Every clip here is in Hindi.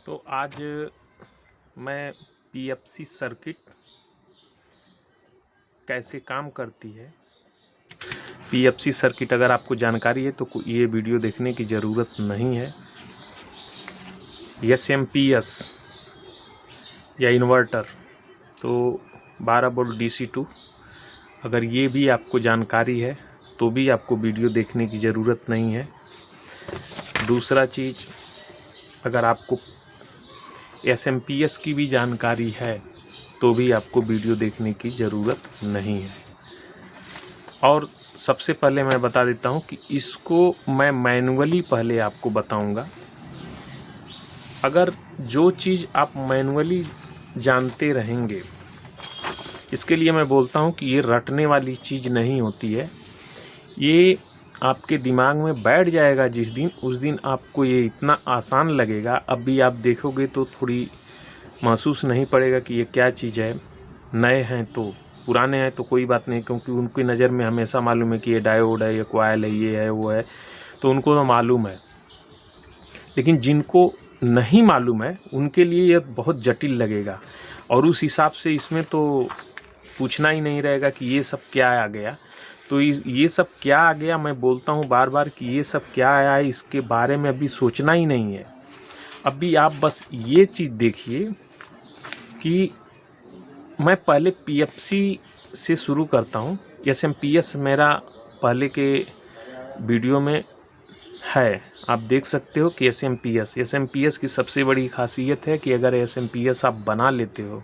तो आज मैं पीएफसी सर्किट कैसे काम करती है। पीएफसी सर्किट अगर आपको जानकारी है तो ये वीडियो देखने की ज़रूरत नहीं है। एसएमपीएस या इन्वर्टर तो 12 वोल्ट DC-2, अगर ये भी आपको जानकारी है तो भी आपको वीडियो देखने की ज़रूरत नहीं है। दूसरा चीज़, अगर आपको एसएमपीएस की भी जानकारी है तो भी आपको वीडियो देखने की ज़रूरत नहीं है। और सबसे पहले मैं बता देता हूं कि इसको मैं मैनुअली पहले आपको बताऊंगा। अगर जो चीज़ आप मैनुअली जानते रहेंगे, इसके लिए मैं बोलता हूं कि ये रटने वाली चीज़ नहीं होती है। ये आपके दिमाग में बैठ जाएगा जिस दिन, उस दिन आपको ये इतना आसान लगेगा। अभी आप देखोगे तो थोड़ी महसूस नहीं पड़ेगा कि ये क्या चीज़ है। नए हैं तो, पुराने हैं तो कोई बात नहीं, क्योंकि उनकी नज़र में हमेशा मालूम है कि ये डायोड है, ये कॉइल है, ये है, वो है, तो उनको तो मालूम है। लेकिन जिनको नहीं मालूम है उनके लिए ये बहुत जटिल लगेगा, और उस हिसाब से इसमें तो पूछना ही नहीं रहेगा कि ये सब क्या आ गया। तो ये सब क्या आ गया, मैं बोलता हूँ बार बार कि ये सब क्या आया है, इसके बारे में अभी सोचना ही नहीं है। अभी आप बस ये चीज़ देखिए कि मैं पहले पीएफसी से शुरू करता हूँ। एसएमपीएस मेरा पहले के वीडियो में है, आप देख सकते हो कि एसएमपीएस की सबसे बड़ी खासियत है कि अगर एसएमपीएस आप बना लेते हो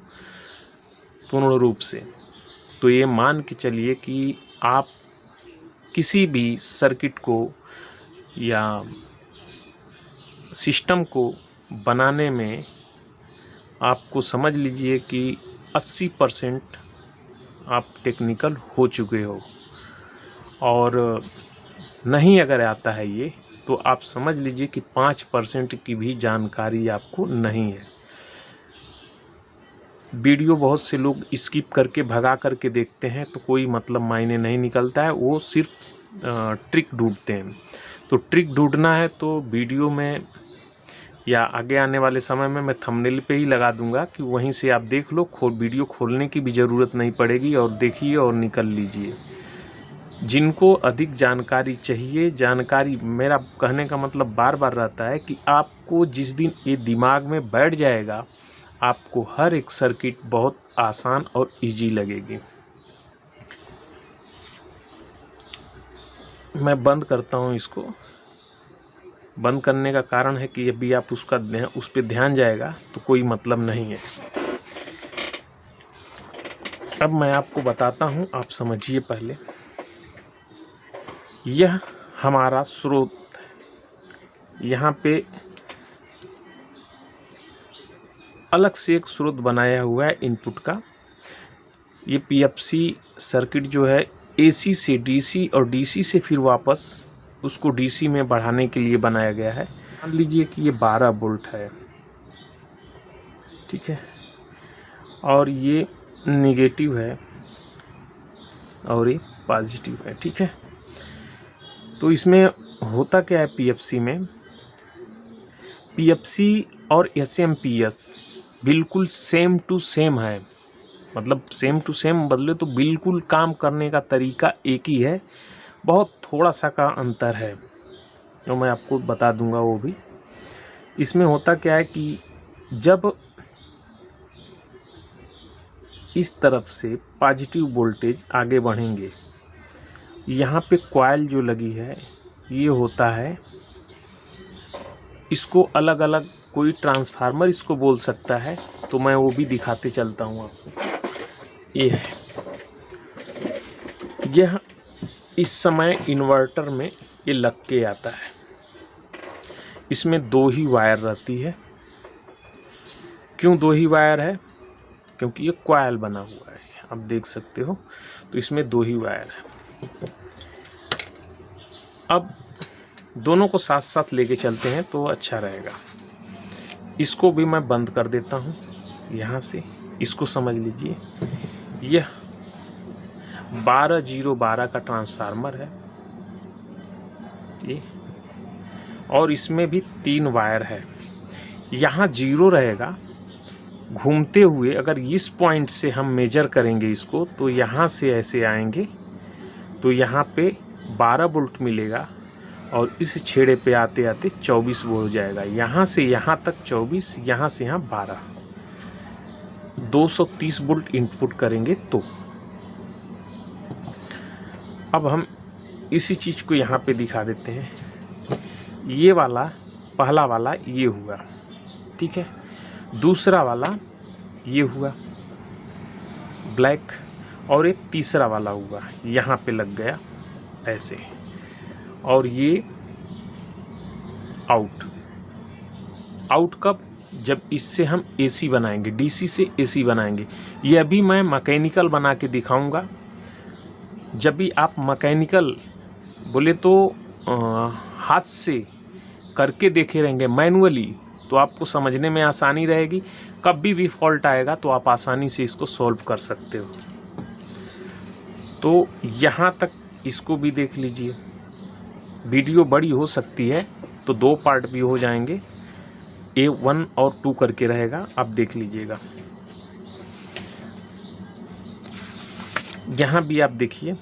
पूर्ण रूप से, तो ये मान के चलिए कि आप किसी भी सर्किट को या सिस्टम को बनाने में आपको समझ लीजिए कि 80% आप टेक्निकल हो चुके हो। और नहीं अगर आता है ये, तो आप समझ लीजिए कि 5% की भी जानकारी आपको नहीं है। वीडियो बहुत से लोग स्किप करके भगा करके देखते हैं, तो कोई मतलब मायने नहीं निकलता है। वो सिर्फ ट्रिक ढूंढते हैं। तो ट्रिक ढूंढना है तो वीडियो में या आगे आने वाले समय में मैं थंबनेल पे ही लगा दूंगा कि वहीं से आप देख लो। वीडियो खोलने की भी ज़रूरत नहीं पड़ेगी, और देखिए और निकल लीजिए। जिनको अधिक जानकारी चाहिए, जानकारी, मेरा कहने का मतलब बार बार रहता है कि आपको जिस दिन ये दिमाग में बैठ जाएगा, आपको हर एक सर्किट बहुत आसान और इजी लगेगी। मैं बंद करता हूँ इसको। बंद करने का कारण है कि अभी आप उस पर ध्यान जाएगा तो कोई मतलब नहीं है। अब मैं आपको बताता हूँ, आप समझिए पहले। यह हमारा स्रोत है। यहाँ पे अलग से एक स्रोत बनाया हुआ है इनपुट का। ये पीएफसी सर्किट जो है AC से DC और DC से फिर वापस उसको DC में बढ़ाने के लिए बनाया गया है। मान लीजिए कि ये 12 वोल्ट है, ठीक है, और ये नेगेटिव है और ये पॉजिटिव है, ठीक है। तो इसमें होता क्या है, पीएफसी और एसएमपीएस बिल्कुल सेम टू सेम है। मतलब सेम टू सेम बदले तो बिल्कुल काम करने का तरीका एक ही है, बहुत थोड़ा सा का अंतर है, तो मैं आपको बता दूंगा वो भी। इसमें होता क्या है कि जब इस तरफ से पॉजिटिव वोल्टेज आगे बढ़ेंगे, यहाँ पे कॉइल जो लगी है ये होता है, इसको अलग अलग कोई ट्रांसफार्मर इसको बोल सकता है, तो मैं वो भी दिखाते चलता हूँ आपको। ये है, यह इस समय इन्वर्टर में ये लग के आता है। इसमें 2 ही वायर रहती है। क्यों 2 ही वायर है? क्योंकि ये कॉइल बना हुआ है, आप देख सकते हो। तो इसमें 2 ही वायर है। अब दोनों को साथ साथ लेके चलते हैं तो अच्छा रहेगा। इसको भी मैं बंद कर देता हूँ यहाँ से। इसको समझ लीजिए, यह 12012 का ट्रांसफार्मर है ये, और इसमें भी 3 वायर है। यहाँ 0 रहेगा। घूमते हुए अगर इस पॉइंट से हम मेजर करेंगे इसको, तो यहाँ से ऐसे आएंगे तो यहाँ पे 12 वोल्ट मिलेगा और इस छेड़े पे आते आते 24 वो हो जाएगा। यहाँ से यहाँ तक 24, यहाँ से यहाँ 12, 230 वोल्ट इनपुट करेंगे। तो अब हम इसी चीज़ को यहाँ पे दिखा देते हैं। ये वाला पहला वाला ये हुआ, ठीक है। दूसरा वाला ये हुआ ब्लैक, और एक तीसरा वाला हुआ यहाँ पे लग गया ऐसे, और ये आउट कब? जब इससे हम एसी बनाएंगे, डीसी से एसी बनाएंगे। ये अभी मैं मैकेनिकल बना के दिखाऊंगा। जब भी आप मैकेनिकल बोले तो हाथ से करके देखे रहेंगे मैनुअली, तो आपको समझने में आसानी रहेगी। कभी भी फॉल्ट आएगा तो आप आसानी से इसको सॉल्व कर सकते हो। तो यहाँ तक इसको भी देख लीजिए। वीडियो बड़ी हो सकती है तो 2 पार्ट भी हो जाएंगे, A1 और 2 करके रहेगा, आप देख लीजिएगा। यहाँ भी आप देखिए,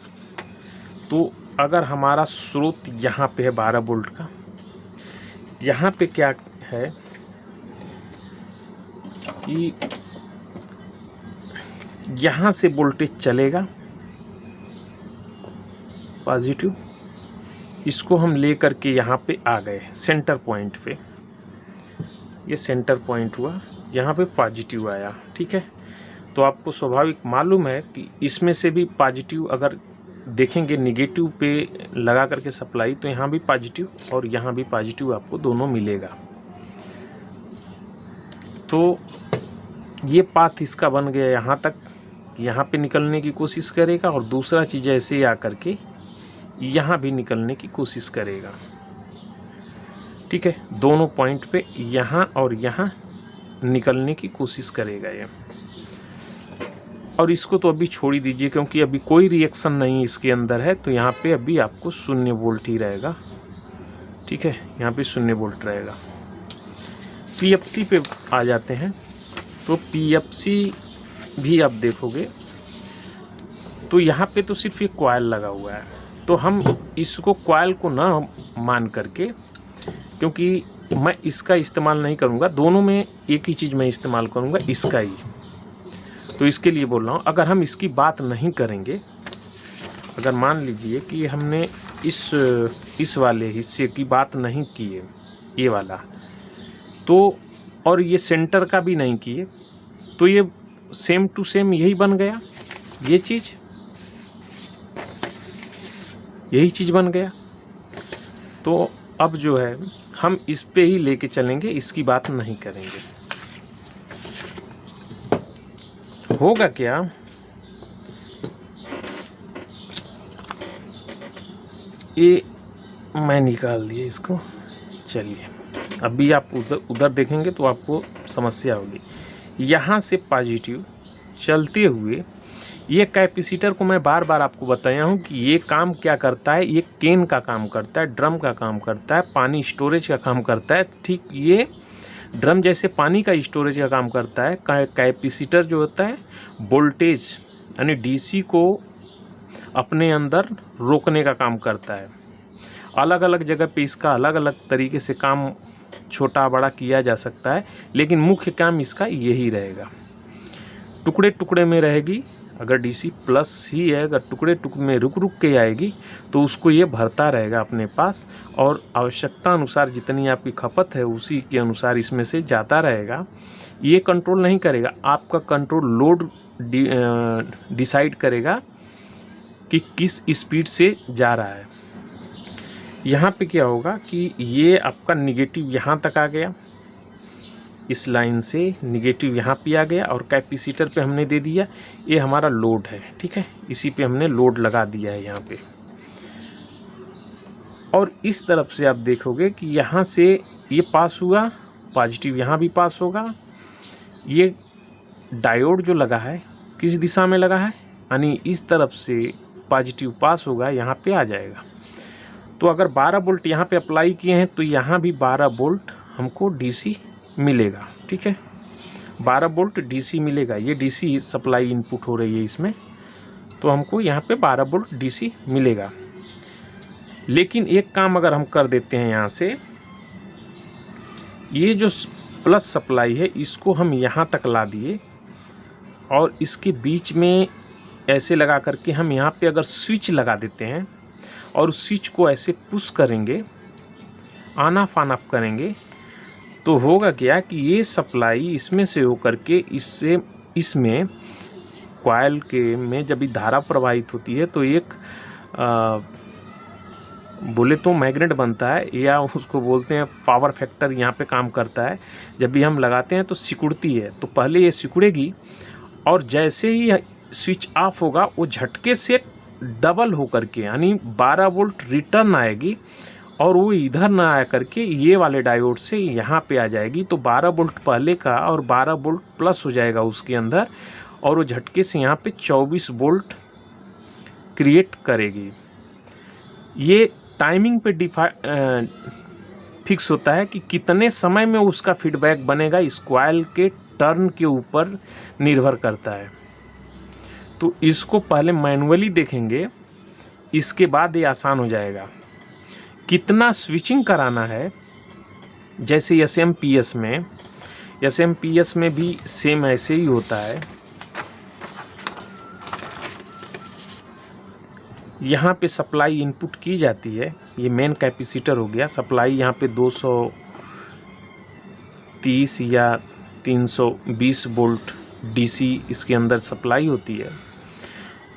तो अगर हमारा स्रोत यहाँ पे है 12 वोल्ट का, यहाँ पे क्या है कि यहाँ से वोल्टेज चलेगा पॉजिटिव, इसको हम ले करके यहाँ पे आ गए सेंटर पॉइंट पे। ये सेंटर पॉइंट हुआ, यहाँ पे पॉजिटिव आया, ठीक है। तो आपको स्वाभाविक मालूम है कि इसमें से भी पॉजिटिव अगर देखेंगे निगेटिव पे लगा करके सप्लाई, तो यहाँ भी पॉजिटिव और यहाँ भी पॉजिटिव आपको दोनों मिलेगा। तो ये पाथ इसका बन गया यहाँ तक, यहाँ पे निकलने की कोशिश करेगा, और दूसरा चीज़ ऐसे ही आकर के यहाँ भी निकलने की कोशिश करेगा, ठीक है। दोनों पॉइंट पे यहाँ और यहाँ निकलने की कोशिश करेगा ये। और इसको तो अभी छोड़ ही दीजिए, क्योंकि अभी कोई रिएक्शन नहीं इसके अंदर है। तो यहाँ पे अभी आपको 0 वोल्ट ही रहेगा, ठीक है। यहाँ पे 0 वोल्ट रहेगा। पीएफसी पे आ जाते हैं। तो पीएफसी भी आप देखोगे तो यहाँ पे तो सिर्फ एक कॉइल लगा हुआ है। तो हम इसको कॉइल को ना मान करके, क्योंकि मैं इसका इस्तेमाल नहीं करूँगा, दोनों में एक ही चीज़ मैं इस्तेमाल करूँगा, इसका ही। तो इसके लिए बोल रहा हूँ, अगर हम इसकी बात नहीं करेंगे, अगर मान लीजिए कि हमने इस वाले हिस्से की बात नहीं की है, ये वाला, तो और ये सेंटर का भी नहीं किए, तो ये सेम टू सेम यही बन गया, ये चीज़, यही चीज़ बन गया। तो अब जो है हम इस पे ही लेके चलेंगे, इसकी बात नहीं करेंगे। होगा क्या, ये मैं निकाल दिया इसको। चलिए अभी आप उधर देखेंगे तो आपको समस्या होगी। यहाँ से पॉजिटिव चलते हुए ये कैपेसिटर को मैं बार बार आपको बताया हूँ कि ये काम क्या करता है, ये केन का काम करता है, ड्रम का काम करता है, पानी स्टोरेज का काम करता है। ठीक ये ड्रम जैसे पानी का स्टोरेज का काम करता है, कैपेसिटर जो होता है वोल्टेज यानी डीसी को अपने अंदर रोकने का काम करता है। अलग अलग जगह पे इसका अलग अलग तरीके से काम छोटा बड़ा किया जा सकता है, लेकिन मुख्य काम इसका यही रहेगा। टुकड़े टुकड़े में रहेगी, अगर डीसी प्लस ही है, अगर टुकड़े टुकड़े में रुक रुक के आएगी तो उसको ये भरता रहेगा अपने पास, और आवश्यकता अनुसार जितनी आपकी खपत है उसी के अनुसार इसमें से जाता रहेगा। ये कंट्रोल नहीं करेगा, आपका कंट्रोल लोड डिसाइड करेगा कि किस स्पीड से जा रहा है। यहाँ पे क्या होगा कि ये आपका निगेटिव यहाँ तक आ गया, इस लाइन से निगेटिव यहाँ पे आ गया, और कैपेसिटर पे हमने दे दिया, ये हमारा लोड है, ठीक है, इसी पे हमने लोड लगा दिया है यहाँ पे। और इस तरफ से आप देखोगे कि यहाँ से ये पास हुआ, पॉजिटिव यहाँ भी पास होगा। ये डायोड जो लगा है किस दिशा में लगा है, यानी इस तरफ से पॉजिटिव पास होगा, यहाँ पे आ जाएगा। तो अगर 12 वोल्ट यहाँ पे अप्लाई किए हैं तो यहाँ भी 12 वोल्ट हमको डीसी मिलेगा। ठीक है, 12 वोल्ट डीसी मिलेगा। ये डीसी सप्लाई इनपुट हो रही है इसमें, तो हमको यहाँ पे 12 वोल्ट डीसी मिलेगा। लेकिन एक काम अगर हम कर देते हैं यहाँ से, ये जो प्लस सप्लाई है इसको हम यहाँ तक ला दिए और इसके बीच में ऐसे लगा करके हम यहाँ पे अगर स्विच लगा देते हैं और उस स्विच को ऐसे पुश करेंगे, ऑन ऑफ करेंगे, तो होगा क्या कि ये सप्लाई इसमें से होकर के इसमें कॉइल के में जब भी धारा प्रवाहित होती है तो एक बोले तो मैग्नेट बनता है, या उसको बोलते हैं पावर फैक्टर यहाँ पे काम करता है। जब भी हम लगाते हैं तो सिकुड़ती है, तो पहले ये सिकुड़ेगी और जैसे ही स्विच ऑफ होगा वो झटके से डबल होकर के यानी 12 वोल्ट रिटर्न आएगी और वो इधर ना आ करके ये वाले डायोड से यहाँ पे आ जाएगी। तो 12 वोल्ट पहले का और 12 वोल्ट प्लस हो जाएगा उसके अंदर और वो झटके से यहाँ पे 24 वोल्ट क्रिएट करेगी। ये टाइमिंग पे फिक्स होता है कि कितने समय में उसका फीडबैक बनेगा, इस कॉइल के टर्न के ऊपर निर्भर करता है। तो इसको पहले मैनुअली देखेंगे, इसके बाद ये आसान हो जाएगा। कितना स्विचिंग कराना है, जैसे एसएमपीएस में भी सेम ऐसे ही होता है। यहाँ पे सप्लाई इनपुट की जाती है, ये मेन कैपेसिटर हो गया। सप्लाई यहाँ पे 230 या 320 वोल्ट डीसी इसके अंदर सप्लाई होती है।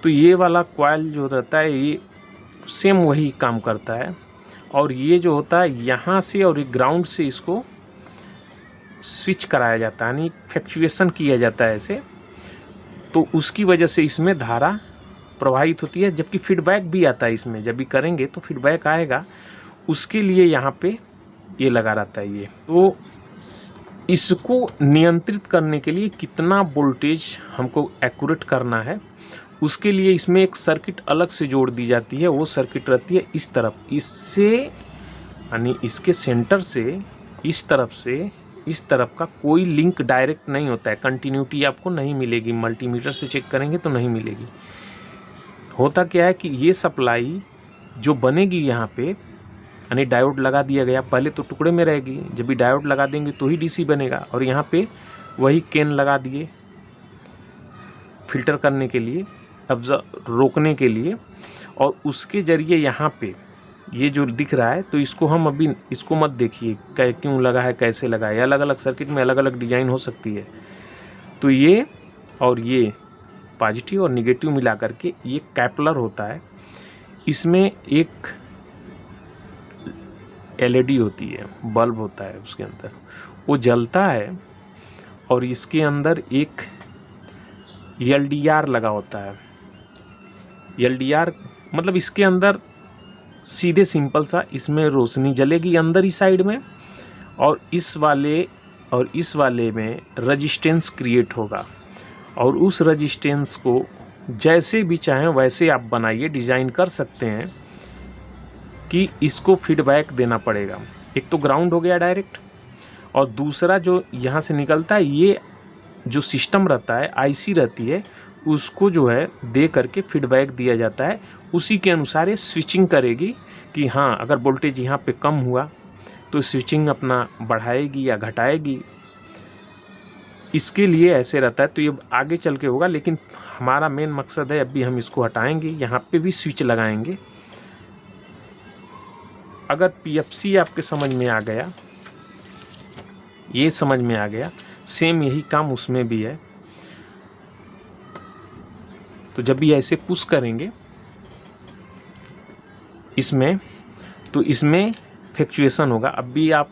तो ये वाला कॉइल जो रहता है ये सेम वही काम करता है। और ये जो होता है यहाँ से और ग्राउंड से इसको स्विच कराया जाता है, यानी फ्लक्चुएशन किया जाता है ऐसे। तो उसकी वजह से इसमें धारा प्रवाहित होती है, जबकि फीडबैक भी आता है इसमें। जब भी करेंगे तो फीडबैक आएगा, उसके लिए यहाँ पे ये लगा रहता है। ये तो इसको नियंत्रित करने के लिए कितना वोल्टेज हमको एक्यूरेट करना है, उसके लिए इसमें एक सर्किट अलग से जोड़ दी जाती है। वो सर्किट रहती है इस तरफ, इससे यानी इसके सेंटर से इस तरफ से इस तरफ का कोई लिंक डायरेक्ट नहीं होता है। कंटिन्यूटी आपको नहीं मिलेगी, मल्टीमीटर से चेक करेंगे तो नहीं मिलेगी। होता क्या है कि ये सप्लाई जो बनेगी यहाँ पे, यानी डायोड लगा दिया गया, पहले तो टुकड़े में रहेगी, जब भी डायोड लगा देंगे तो ही डीसी बनेगा। और यहाँ पे वही केन लगा दिए फिल्टर करने के लिए, रोकने के लिए, और उसके ज़रिए यहाँ पे ये जो दिख रहा है, तो इसको हम अभी इसको मत देखिए क्यों लगा है, कैसे लगा है। अलग अलग सर्किट में अलग अलग डिज़ाइन हो सकती है। तो ये और ये पॉजिटिव और निगेटिव मिला करके ये कैपलर होता है। इसमें एक एलईडी होती है, बल्ब होता है उसके अंदर, वो जलता है और इसके अंदर एक एलडीआर लगा होता है। एलडीआर मतलब इसके अंदर सीधे सिंपल सा इसमें रोशनी जलेगी अंदर ही साइड में, और इस वाले में रजिस्टेंस क्रिएट होगा। और उस रजिस्टेंस को जैसे भी चाहें वैसे आप बनाइए, डिज़ाइन कर सकते हैं कि इसको फीडबैक देना पड़ेगा। एक तो ग्राउंड हो गया डायरेक्ट, और दूसरा जो यहाँ से निकलता है, ये जो सिस्टम रहता है, आईसी रहती है, उसको जो है दे करके फीडबैक दिया जाता है। उसी के अनुसार ये स्विचिंग करेगी कि हाँ, अगर वोल्टेज यहाँ पे कम हुआ तो स्विचिंग अपना बढ़ाएगी या घटाएगी। इसके लिए ऐसे रहता है। तो ये आगे चल के होगा, लेकिन हमारा मेन मकसद है, अभी हम इसको हटाएंगे, यहाँ पे भी स्विच लगाएंगे। अगर पीएफसी आपके समझ में आ गया, ये समझ में आ गया, सेम यही काम उसमें भी है। तो जब भी ऐसे पुश करेंगे इसमें, तो इसमें फ्लक्चुएशन होगा। अब भी आप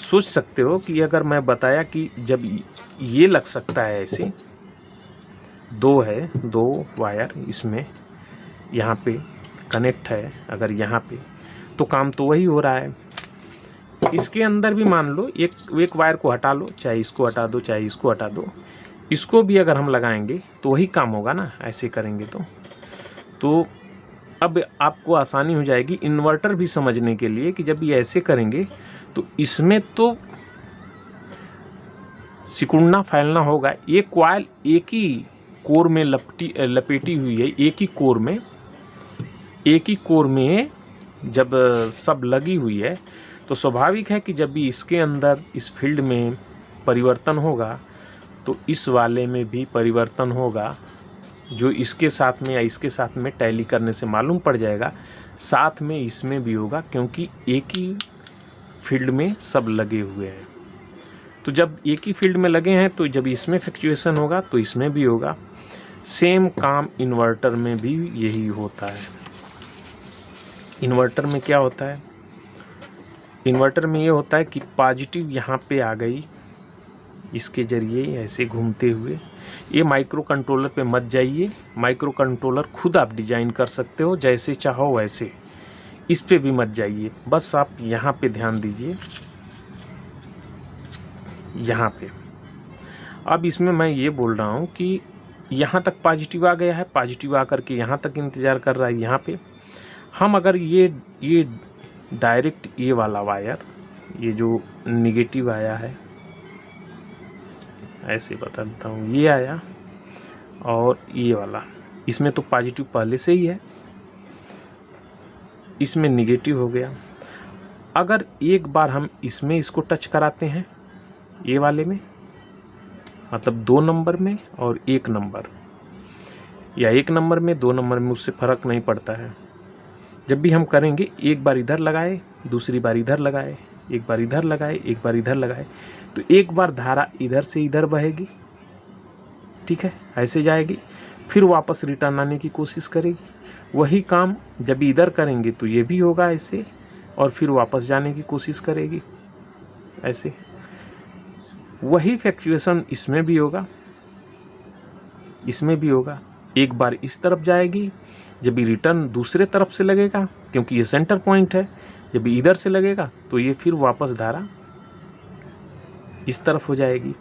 सोच सकते हो कि अगर मैं बताया कि जब ये लग सकता है ऐसे, दो वायर इसमें यहाँ पे कनेक्ट है, अगर यहाँ पे, तो काम तो वही हो रहा है। इसके अंदर भी मान लो एक वायर को हटा लो, चाहे इसको हटा दो चाहे इसको हटा दो, इसको भी अगर हम लगाएंगे तो वही काम होगा ना, ऐसे करेंगे तो अब आपको आसानी हो जाएगी इन्वर्टर भी समझने के लिए कि जब ये ऐसे करेंगे तो इसमें तो सिकुड़ना फैलना होगा। ये कॉइल एक ही कोर में लपेटी हुई है, एक ही कोर में जब सब लगी हुई है, तो स्वाभाविक है कि जब भी इसके अंदर इस फील्ड में परिवर्तन होगा तो इस वाले में भी परिवर्तन होगा, जो इसके साथ में या इसके साथ में टैली करने से मालूम पड़ जाएगा, साथ में इसमें भी होगा, क्योंकि एक ही फील्ड में सब लगे हुए हैं। तो जब एक ही फील्ड में लगे हैं तो जब इसमें फ्लक्चुएशन होगा तो इसमें भी होगा। सेम काम इन्वर्टर में भी यही होता है। इन्वर्टर में क्या होता है? इन्वर्टर में ये होता है कि पॉजिटिव यहाँ पे आ गई इसके ज़रिए ऐसे घूमते हुए। ये माइक्रो कंट्रोलर पे मत जाइए, माइक्रो कंट्रोलर खुद आप डिजाइन कर सकते हो जैसे चाहो वैसे, इस पे भी मत जाइए। बस आप यहाँ पे ध्यान दीजिए, यहाँ पे। अब इसमें मैं ये बोल रहा हूँ कि यहाँ तक पॉजिटिव आ गया है, पॉजिटिव आकर के यहाँ तक इंतज़ार कर रहा है। यहाँ पे हम अगर ये डायरेक्ट ये वाला वायर, ये जो निगेटिव आया है, ऐसे बता देता हूँ, ये आया और ये वाला, इसमें तो पॉजिटिव पहले से ही है, इसमें निगेटिव हो गया। अगर एक बार हम इसमें इसको टच कराते हैं, ये वाले में, मतलब 2 नंबर में और 1 नंबर, या 1 नंबर में 2 नंबर में, उससे फ़र्क नहीं पड़ता है। जब भी हम करेंगे, एक बार इधर लगाए, दूसरी बार इधर लगाए, एक बार इधर लगाए, एक बार इधर लगाए, तो एक बार धारा इधर से इधर बहेगी, ठीक है, ऐसे जाएगी, फिर वापस रिटर्न आने की कोशिश करेगी। वही काम जब इधर करेंगे तो ये भी होगा ऐसे, और फिर वापस जाने की कोशिश करेगी ऐसे। वही फ्लक्चुएशन इसमें भी होगा, इसमें भी होगा। एक बार इस तरफ जाएगी, जब ये रिटर्न दूसरे तरफ से लगेगा, क्योंकि ये सेंटर पॉइंट है, जब इधर से लगेगा तो ये फिर वापस धारा इस तरफ हो जाएगी।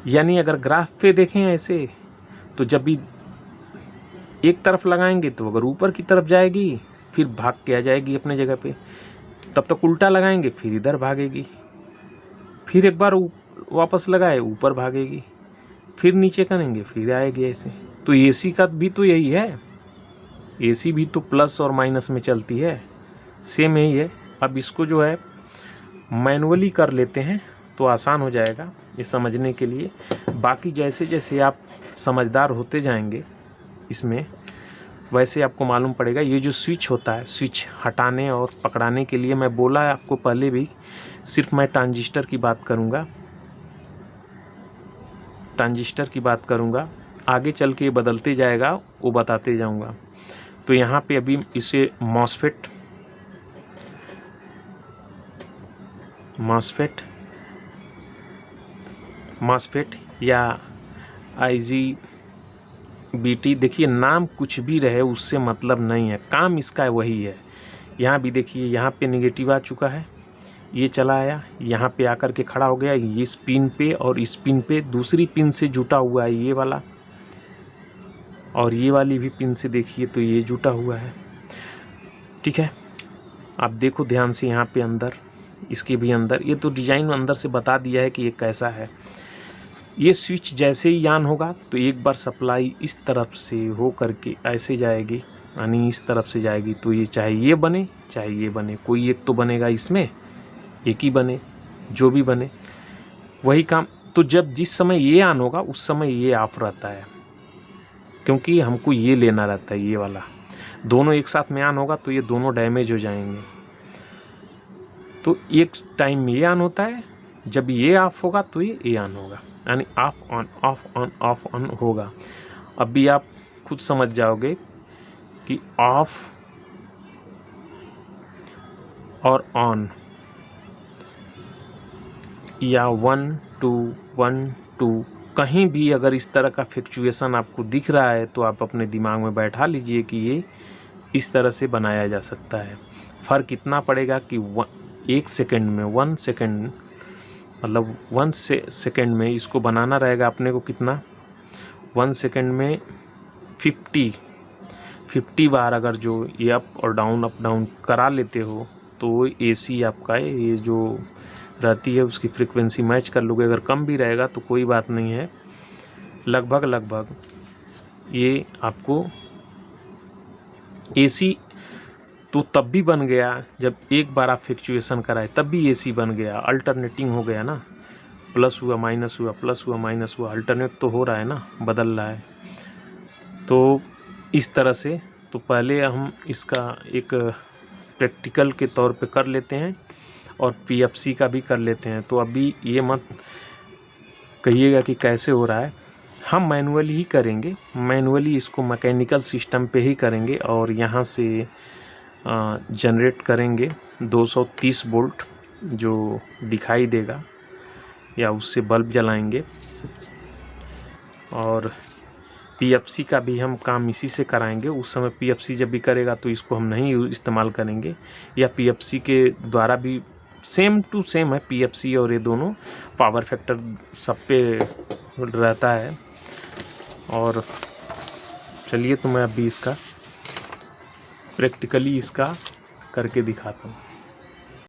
यानी अगर ग्राफ पे देखें ऐसे, तो जब भी एक तरफ लगाएंगे तो अगर ऊपर की तरफ जाएगी, फिर भाग के आ जाएगी अपने जगह पे, तब तक उल्टा लगाएंगे फिर इधर भागेगी, फिर एक बार वापस लगाए ऊपर भागेगी, फिर नीचे करेंगे फिर आएगी ऐसे। तो एसी का भी तो यही है, एसी भी तो प्लस और माइनस में चलती है, सेम यही है। अब इसको जो है मैनुअली कर लेते हैं तो आसान हो जाएगा ये समझने के लिए। बाकी जैसे जैसे आप समझदार होते जाएंगे इसमें, वैसे आपको मालूम पड़ेगा। ये जो स्विच होता है, स्विच हटाने और पकड़ाने के लिए मैं बोला है आपको पहले भी, सिर्फ मैं ट्रांजिस्टर की बात करूँगा, ट्रांजिस्टर की बात करूँगा, आगे चल के बदलते जाएगा, वो बताते जाऊँगा। तो यहाँ पे अभी इसे मॉसफेट या IGBT, देखिए नाम कुछ भी रहे उससे मतलब नहीं है, काम इसका वही है। यहाँ भी देखिए, यहाँ पे निगेटिव आ चुका है, ये चला आया, यहाँ पे आकर के खड़ा हो गया, ये इस पिन पे और इस पिन पे दूसरी पिन से जुटा हुआ है ये वाला, और ये वाली भी पिन से देखिए तो ये जुटा हुआ है, ठीक है। आप देखो ध्यान से, यहाँ पे अंदर, इसके भी अंदर, ये तो डिजाइन अंदर से बता दिया है कि ये कैसा है। ये स्विच जैसे ही ऑन होगा तो एक बार सप्लाई इस तरफ से हो करके ऐसे जाएगी, यानी इस तरफ से जाएगी, तो ये चाहे ये बने चाहे ये बने, कोई एक तो बनेगा, इसमें एक ही बने, जो भी बने वही काम। तो जब जिस समय ये ऑन होगा उस समय ये ऑफ रहता है, क्योंकि हमको ये लेना रहता है, ये वाला। दोनों एक साथ में ऑन होगा तो ये दोनों डैमेज हो जाएंगे। तो एक टाइम में ये ऑन होता है, जब ये ऑफ होगा तो ये ऑन होगा, यानी of on off on off on होगा। अब भी आप खुद समझ जाओगे कि ऑफ और ऑन, या 1 2 1 2, कहीं भी अगर इस तरह का फ्लक्चुएशन आपको दिख रहा है तो आप अपने दिमाग में बैठा लीजिए कि ये इस तरह से बनाया जा सकता है। फ़र्क इतना पड़ेगा कि 1 सेकेंड में, 1 सेकेंड मतलब 1 सेकेंड में इसको बनाना रहेगा अपने को कितना, 1 सेकेंड में 50 बार अगर जो ये अप डाउन करा लेते हो तो एसी आपका ये जो रहती है उसकी फ्रीक्वेंसी मैच कर लोगे। अगर कम भी रहेगा तो कोई बात नहीं है, लगभग ये आपको एसी तो तब भी बन गया जब एक बार आप फ्लक्चुएशन कराए, तब भी एसी बन गया। अल्टरनेटिंग हो गया ना, प्लस हुआ माइनस हुआ, प्लस हुआ माइनस हुआ, अल्टरनेट तो हो रहा है ना, बदल रहा है। तो इस तरह से तो पहले हम इसका एक प्रैक्टिकल के तौर पे कर लेते हैं और पीएफसी का भी कर लेते हैं। तो अभी ये मत कहिएगा कि कैसे हो रहा है, हम मैनुअली ही करेंगे, मैनुअली इसको मैकेनिकल सिस्टम पे ही करेंगे और यहाँ से जनरेट करेंगे 230 वोल्ट जो दिखाई देगा, या उससे बल्ब जलाएंगे। और पीएफसी का भी हम काम इसी से कराएंगे। उस समय पीएफसी जब भी करेगा तो इसको हम नहीं इस्तेमाल करेंगे, या पीएफसी के द्वारा भी सेम टू सेम है पीएफसी और ये दोनों, पावर फैक्टर सब पे रहता है। और चलिए तो मैं अभी इसका प्रैक्टिकली इसका करके दिखाता हूँ।